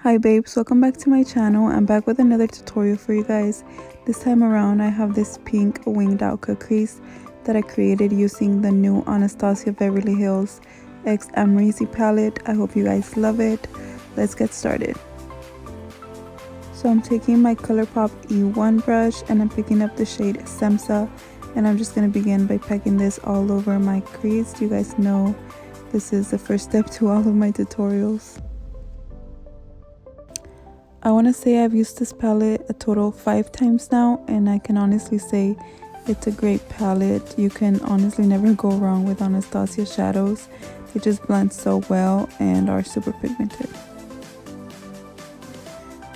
Hi babes, welcome back to my channel. I'm back with another tutorial for you guys. This time around I have this pink winged out cut crease that I created using the new Anastasia Beverly Hills x Amrezy palette. I hope you guys love it. Let's get started. So I'm taking my Colourpop E1 brush and I'm picking up the shade Semsa, and I'm just going to begin by packing this all over my crease. You guys know this is the first step to all of my tutorials. I want to say I've used this palette a total of 5 times now, and I can honestly say it's a great palette. You can honestly never go wrong with Anastasia shadows. They just blend so well and are super pigmented.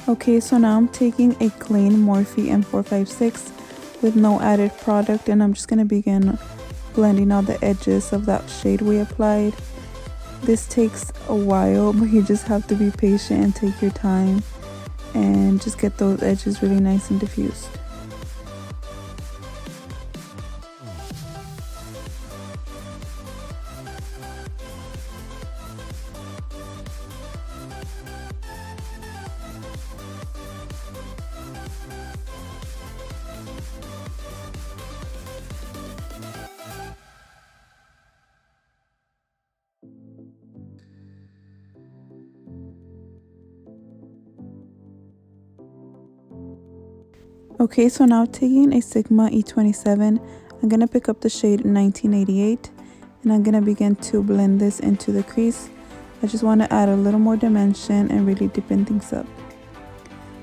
Okay, so now I'm taking a clean Morphe M456 with no added product, and I'm just going to begin blending out the edges of that shade we applied. This takes a while, but you just have to be patient and take your time and just get those edges really nice and diffused. Okay, so now taking a Sigma E27, I'm going to pick up the shade 1988 and I'm going to begin to blend this into the crease. I just want to add a little more dimension and really deepen things up.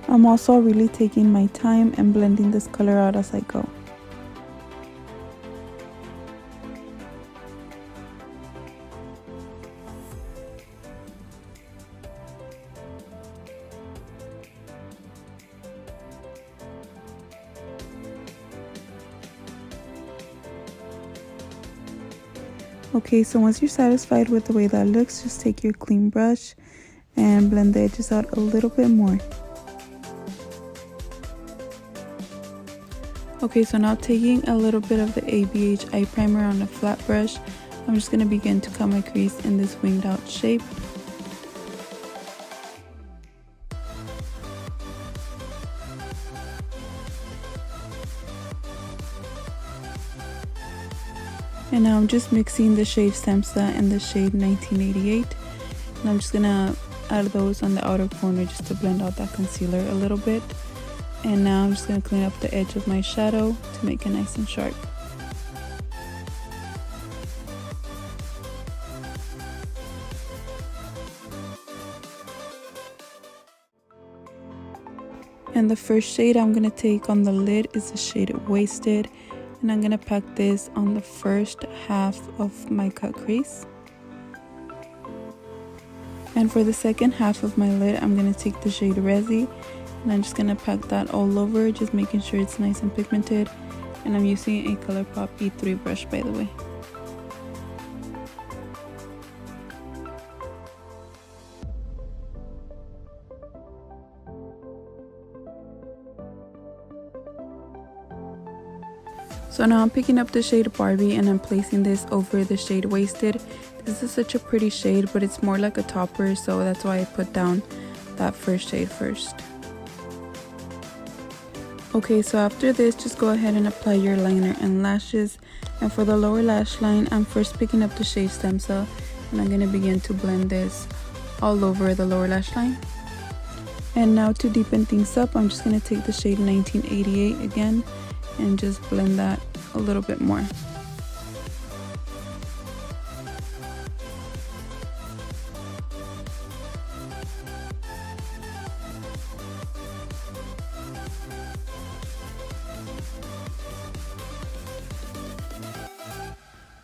I'm also really taking my time and blending this color out as I go. Okay, so once you're satisfied with the way that looks, just take your clean brush and blend the edges out a little bit more. Okay, so now taking a little bit of the ABH eye primer on a flat brush, I'm just going to begin to cut my crease in this winged out shape. And now I'm just mixing the shade Semsa and the shade 1988, and I'm just gonna add those on the outer corner just to blend out that concealer a little bit. And now I'm just gonna clean up the edge of my shadow to make it nice and sharp. And the first shade I'm gonna take on the lid is the shade Wasted, and I'm gonna pack this on the first half of my cut crease. And for the second half of my lid, I'm gonna take the shade Resi, and I'm just gonna pack that all over, just making sure it's nice and pigmented. And I'm using a Colourpop E3 brush, by the way. So now I'm picking up the shade Barbie and I'm placing this over the shade Wasted. This is such a pretty shade, but it's more like a topper, so that's why I put down that first shade first. Okay, so after this, just go ahead and apply your liner and lashes. And for the lower lash line, I'm first picking up the shade Semsa, and I'm going to begin to blend this all over the lower lash line. And now to deepen things up, I'm just going to take the shade 1988 again and just blend that a little bit more.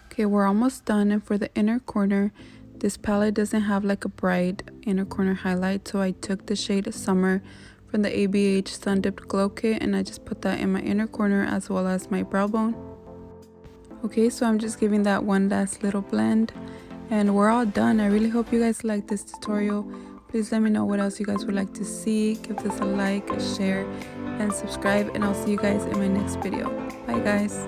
Okay, we're almost done, and for the inner corner, this palette doesn't have like a bright inner corner highlight, so I took the shade Summer from the ABH Sundipped Glow Kit and I just put that in my inner corner as well as my brow bone. Okay, so I'm just giving that one last little blend and we're all done. I really hope you guys liked this tutorial. Please let me know what else you guys would like to see. Give this a like, a share, and subscribe, and I'll see you guys in my next video. Bye guys.